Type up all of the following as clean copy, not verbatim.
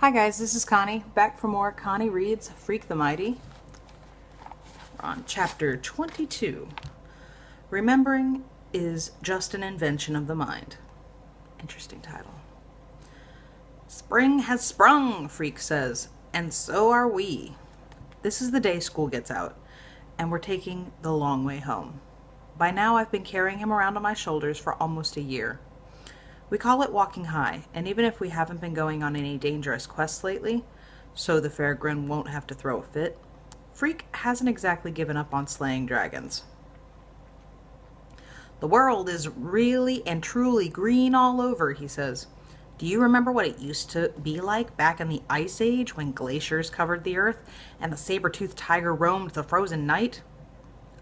Hi guys, this is Connie, back for more Connie Reads Freak the Mighty. We're on chapter 22. Remembering is just an invention of the mind. Interesting title. Spring has sprung, Freak says, and so are we. This is the day school gets out, and we're taking the long way home. By now I've been carrying him around on my shoulders for almost a year. We call it walking high, and even if we haven't been going on any dangerous quests lately, so the Fairgrin won't have to throw a fit, Freak hasn't exactly given up on slaying dragons. The world is really and truly green all over, he says. Do you remember what it used to be like back in the Ice Age when glaciers covered the earth and the saber-toothed tiger roamed the frozen night?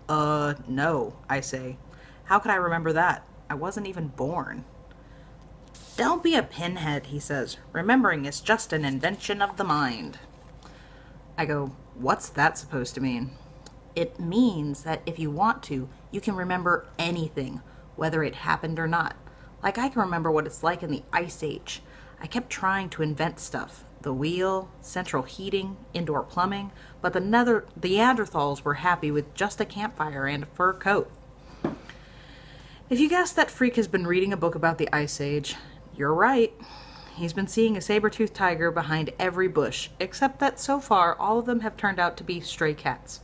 No, I say. How could I remember that? I wasn't even born. Don't be a pinhead, he says. Remembering is just an invention of the mind. I go, what's that supposed to mean? It means that if you want to, you can remember anything, whether it happened or not. Like I can remember what it's like in the Ice Age. I kept trying to invent stuff. The wheel, central heating, indoor plumbing, but the Neanderthals were happy with just a campfire and a fur coat. If you guessed that Freak has been reading a book about the Ice Age, you're right. He's been seeing a saber-toothed tiger behind every bush, except that so far all of them have turned out to be stray cats.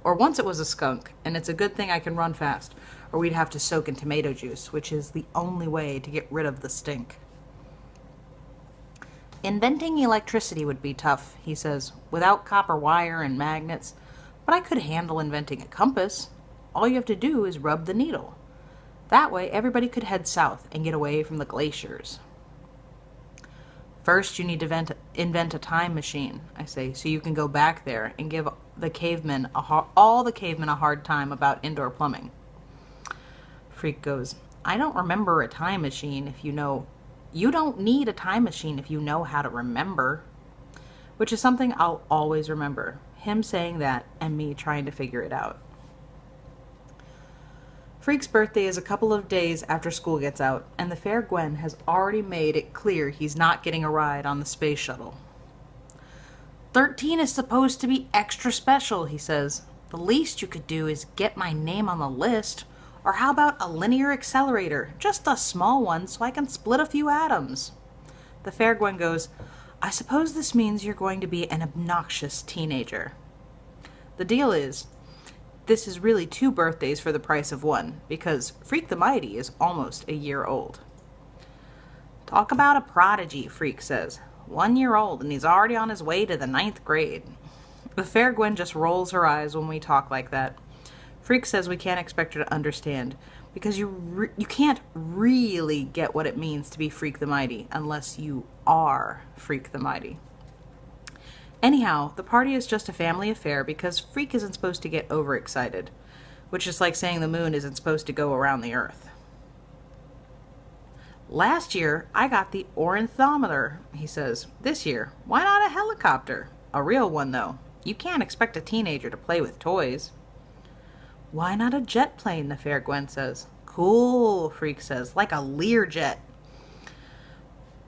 Or once it was a skunk, and it's a good thing I can run fast, or we'd have to soak in tomato juice, which is the only way to get rid of the stink. Inventing electricity would be tough, he says, without copper wire and magnets, but I could handle inventing a compass. All you have to do is rub the needle. That way, everybody could head south and get away from the glaciers. First, you need to invent a time machine, I say, so you can go back there and give the cavemen all the cavemen a hard time about indoor plumbing. Freak goes, I don't remember a time machine if you know. You don't need a time machine if you know how to remember. Which is something I'll always remember. Him saying that and me trying to figure it out. Freak's birthday is a couple of days after school gets out, and the Fair Gwen has already made it clear he's not getting a ride on the space shuttle. 13 is supposed to be extra special, he says. The least you could do is get my name on the list. Or how about a linear accelerator? Just a small one so I can split a few atoms. The Fair Gwen goes, I suppose this means you're going to be an obnoxious teenager. The deal is, this is really 2 birthdays for the price of 1, because Freak the Mighty is almost a year old. Talk about a prodigy, Freak says. 1 year old, and he's already on his way to the 9th grade. The Fair Gwen just rolls her eyes when we talk like that. Freak says we can't expect her to understand, because you can't really get what it means to be Freak the Mighty unless you are Freak the Mighty. Anyhow, the party is just a family affair because Freak isn't supposed to get overexcited, which is like saying the moon isn't supposed to go around the earth. Last year, I got the ornithometer, he says. This year, why not a helicopter? A real one, though. You can't expect a teenager to play with toys. Why not a jet plane, the Fair Gwen says. Cool, Freak says, like a Learjet.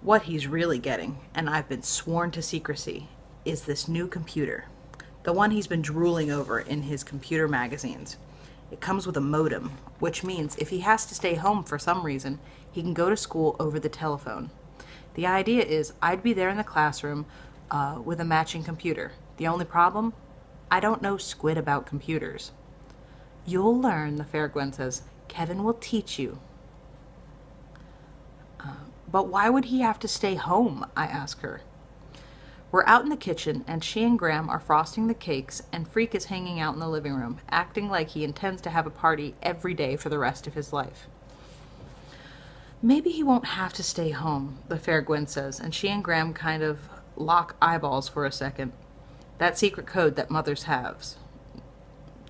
What he's really getting, and I've been sworn to secrecy, is this new computer. The one he's been drooling over in his computer magazines. It comes with a modem, which means if he has to stay home for some reason, he can go to school over the telephone. The idea is I'd be there in the classroom with a matching computer. The only problem? I don't know squid about computers. You'll learn, the Fair Gwen says. Kevin will teach you. But why would he have to stay home? I ask her. We're out in the kitchen, and she and Graham are frosting the cakes, and Freak is hanging out in the living room, acting like he intends to have a party every day for the rest of his life. Maybe he won't have to stay home, the Fair Gwen says, and she and Graham kind of lock eyeballs for a second. That secret code that mothers have.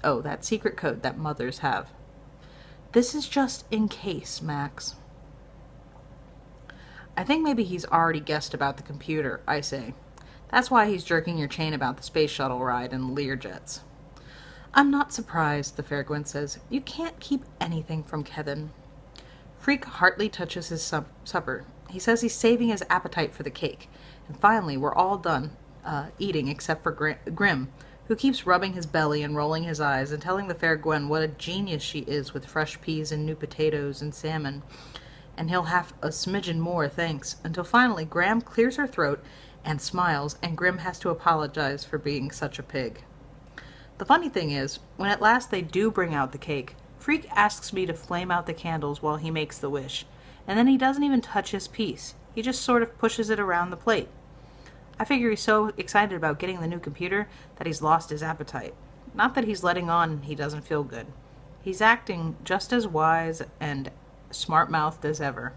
Oh, that secret code that mothers have. This is just in case, Max. I think maybe he's already guessed about the computer, I say. That's why he's jerking your chain about the space shuttle ride and Learjets. I'm not surprised, the Fair Gwen says. You can't keep anything from Kevin. Freak hardly touches his supper. He says he's saving his appetite for the cake, And finally, we're all done eating except for Grim, who keeps rubbing his belly and rolling his eyes and telling the fair Gwen what a genius she is with fresh peas and new potatoes and salmon. And he'll have a smidgen more, thanks, until finally Graham clears her throat and smiles, and Grim has to apologize for being such a pig. The funny thing is, when at last they do bring out the cake, Freak asks me to flame out the candles while he makes the wish, and then he doesn't even touch his piece. He just sort of pushes it around the plate. I figure he's so excited about getting the new computer that he's lost his appetite. Not that he's letting on he doesn't feel good. He's acting just as wise and smart-mouthed as ever.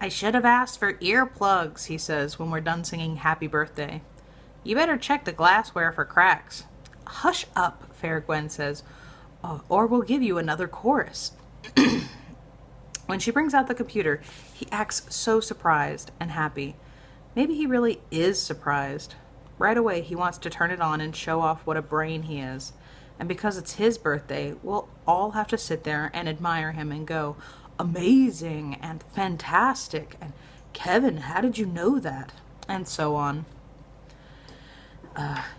I should have asked for earplugs, he says when we're done singing Happy Birthday. You better check the glassware for cracks. Hush up, Fair Gwen says, or we'll give you another chorus. When she brings out the computer, he acts so surprised and happy. Maybe he really is surprised. Right away, he wants to turn it on and show off what a brain he is. And because it's his birthday, we'll all have to sit there and admire him and go, amazing and fantastic, and Kevin, how did you know that? And so on.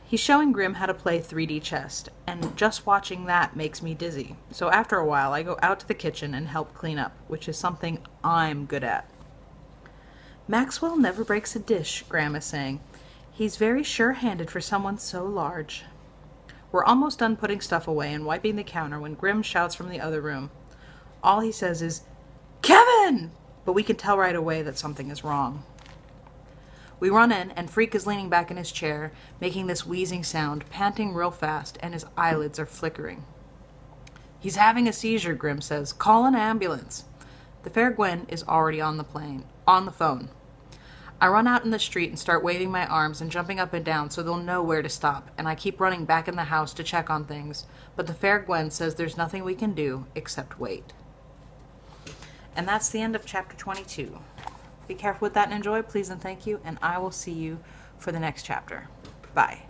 He's showing Grim how to play 3D chess, and just watching that makes me dizzy. So after a while, I go out to the kitchen and help clean up, which is something I'm good at. Maxwell never breaks a dish, Graham is saying. He's very sure-handed for someone so large. We're almost done putting stuff away and wiping the counter when Grim shouts from the other room. All he says is, Kevin! But we can tell right away that something is wrong. We run in, and Freak is leaning back in his chair, making this wheezing sound, panting real fast, and his eyelids are flickering. He's having a seizure, Grim says. Call an ambulance. The fair Gwen is already on the phone. I run out in the street and start waving my arms and jumping up and down so they'll know where to stop, and I keep running back in the house to check on things, but the fair Gwen says there's nothing we can do except wait. And that's the end of chapter 22. Be careful with that and enjoy, please and thank you, and I will see you for the next chapter. Bye.